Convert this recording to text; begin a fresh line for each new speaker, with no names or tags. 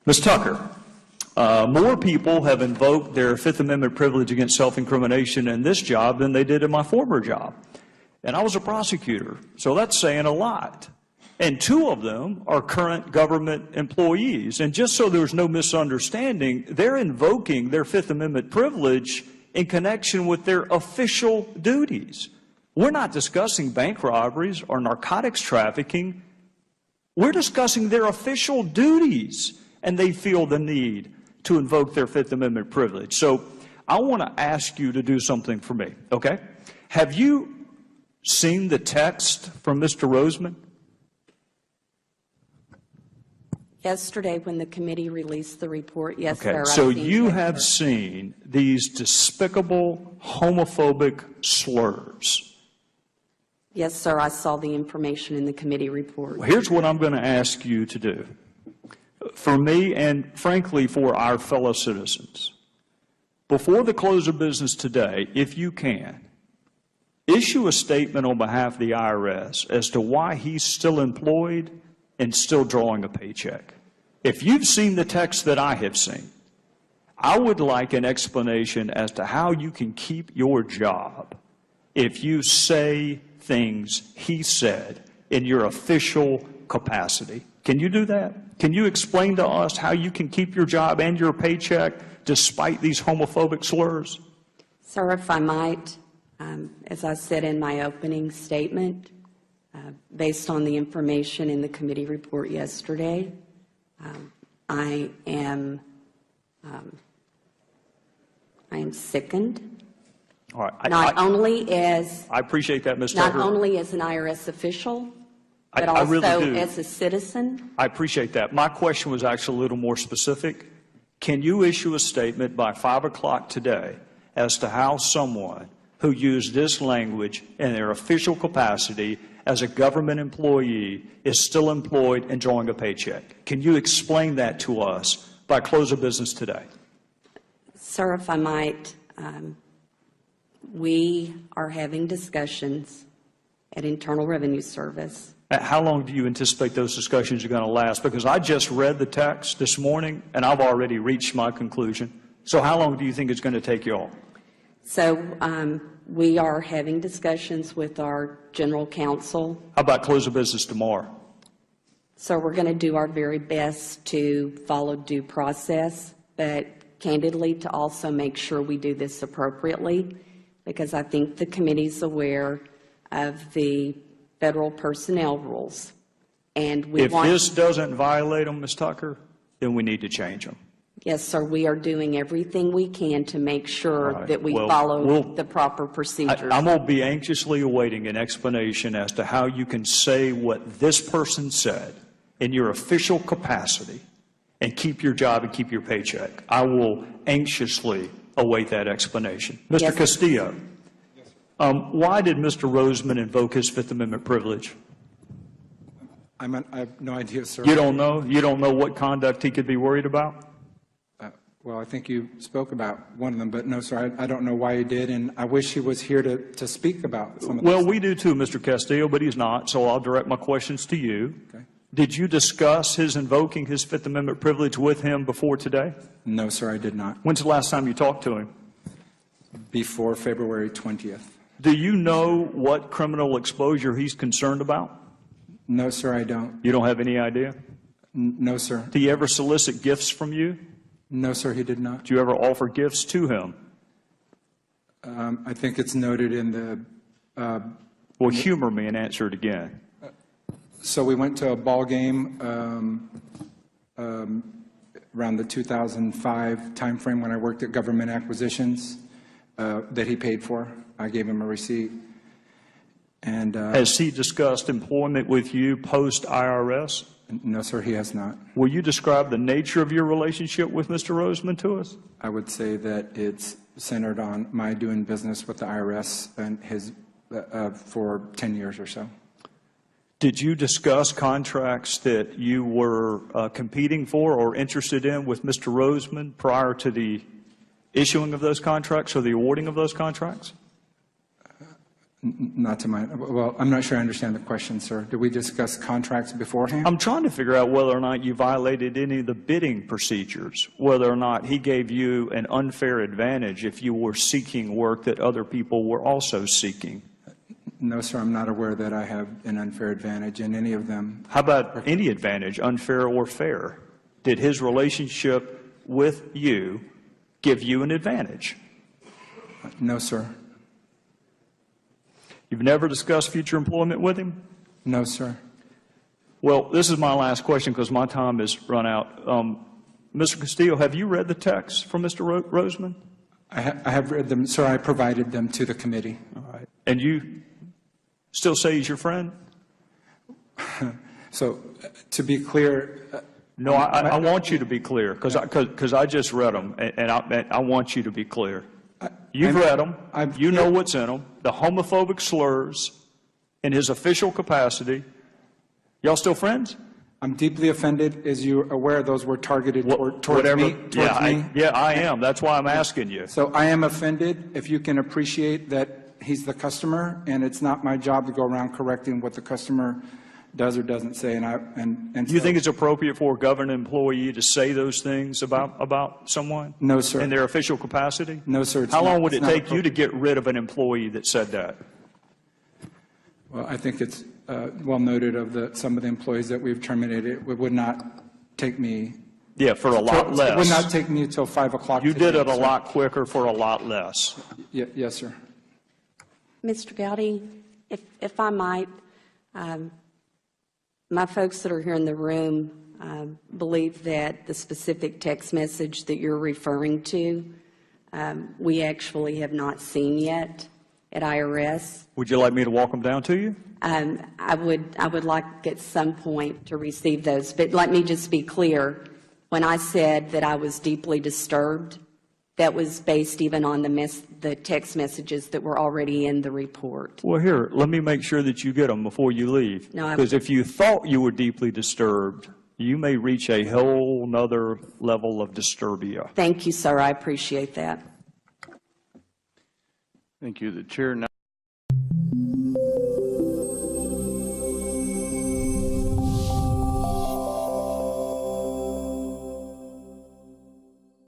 Ms. Tucker, more people have invoked their Fifth Amendment privilege against self-incrimination in this job than they did in my former job. And I was a prosecutor, so that's saying a lot. And two of them are current government employees. And just so there's no misunderstanding, they're invoking their Fifth Amendment privilege in connection with their official duties. We're not discussing bank robberies or narcotics trafficking. We're discussing their official duties, and they feel the need to invoke their Fifth Amendment privilege. So I want to ask you to do something for me, okay? Have you seen the text from Mr. Roseman?
Yesterday, when the committee released the report, yes,
okay.
sir.
So you have seen these despicable, homophobic slurs.
Yes, sir. I saw the information in the committee report.
Well, here's what I'm going to ask you to do. For me and, frankly, for our fellow citizens, before the close of business today, if you can, issue a statement on behalf of the IRS as to why he's still employed and still drawing a paycheck. If you've seen the text that I have seen, I would like an explanation as to how you can keep your job if you say things he said in your official capacity. Can you do that? Can you explain to us how you can keep your job and your paycheck despite these homophobic slurs?
Sir, if I might, as I said in my opening statement, based on the information in the committee report yesterday, I am sickened.
All right.
Not only as
I appreciate that, Ms. Tucker.
Not only as an IRS official, but
I
also
really do.
as a citizen.
I appreciate that. My question was actually a little more specific. Can you issue a statement by 5 o'clock today as to how someone who used this language in their official capacity as a government employee is still employed and drawing a paycheck? Can you explain that to us by close of business today?
Sir, if I might, we are having discussions at Internal Revenue Service.
How long do you anticipate those discussions are going to last? Because I just read the text this morning, and I've already reached my conclusion. So how long do you think it's going to take you all?
So we are having discussions with our general counsel.
How about close of business tomorrow?
So we're going to do our very best to follow due process, but candidly to also make sure we do this appropriately, because I think the committee's aware of the federal personnel rules. And we
if this doesn't violate them, Ms. Tucker, then we need to change them.
Yes, sir. We are doing everything we can to make sure that we follow the proper procedures.
I'm going to be anxiously awaiting an explanation as to how you can say what this person said in your official capacity and keep your job and keep your paycheck. I will anxiously await that explanation. Mr.
Yes,
Castillo, why did Mr. Roseman invoke his Fifth Amendment privilege?
I have no idea, sir.
You don't know? You don't know what conduct he could be worried about?
Well, I think you spoke about one of them, but no, sir, I don't know why he did, and I wish he was here to speak about some of this.
Well, we do too, Mr. Castillo, but he's not, so I'll direct my questions to you.
Okay.
Did you discuss his invoking his Fifth Amendment privilege with him before today?
No, sir, I did not.
When's the last time you talked to him?
Before February 20th.
Do you know what criminal exposure he's concerned about?
No, sir, I don't.
You don't have any idea?
No, sir.
Did he ever solicit gifts from you?
No, sir, he did not.
Did you ever offer gifts to him?
I think it's noted in the...
Well, humor me and answer it again.
So we went to a ball game around the 2005 timeframe when I worked at Government Acquisitions that he paid for. I gave him a receipt. And
has he discussed employment with you post-IRS?
No, sir, he has not.
Will you describe the nature of your relationship with Mr. Roseman to us?
I would say that it's centered on my doing business with the IRS and his for 10 years or so.
Did you discuss contracts that you were competing for or interested in with Mr. Roseman prior to the issuing of those contracts or the awarding of those contracts?
Not to my, well, I'm not sure I understand the question, sir. Did we discuss contracts beforehand?
I'm trying to figure out whether or not you violated any of the bidding procedures, whether or not he gave you an unfair advantage if you were seeking work that other people were also seeking.
No, sir, I'm not aware that I have an unfair advantage in any of them.
How about any advantage, unfair or fair? Did his relationship with you give you an advantage?
No, sir.
You've never discussed future employment with him?
No, sir.
Well, this is my last question because my time has run out. Mr. Castillo, have you read the text from Mr. Roseman?
I have read them, sir. I provided them to the committee.
All right. And you still say he's your friend?
So, to be clear...
No, I want you to be clear because I just read them, and I want you to be clear. You've read them. You know what's in them. The homophobic slurs in his official capacity. Y'all still friends?
I'm deeply offended. As you're aware, those were targeted towards me.
Yeah, I am. That's why I'm asking you.
So I am offended. If you can appreciate that he's the customer, and it's not my job to go around correcting what the customer does or doesn't say.
Do you think it's appropriate for a government employee to say those things about someone?
No, sir.
In their official capacity?
No, sir.
How long would it take you to get rid of an employee that said that?
Well, I think it's well noted of some of the employees that we've terminated. It would not take me.
Yeah, for a lot less.
It would not take me until 5 o'clock.
You did it a lot quicker for a lot less.
Yes, sir.
Mr. Gowdy, if I might, my folks that are here in the room believe that the specific text message that you're referring to, we actually have not seen yet at IRS.
Would you like me to walk them down to you?
I would like at some point to receive those. But let me just be clear. When I said that I was deeply disturbed, that was based even on the text messages that were already in the report.
Well, here, let me make sure that you get them before you leave. Because if you thought you were deeply disturbed, you may reach a whole nother level of disturbia.
Thank you, sir. I appreciate that.
Thank you. The chair now.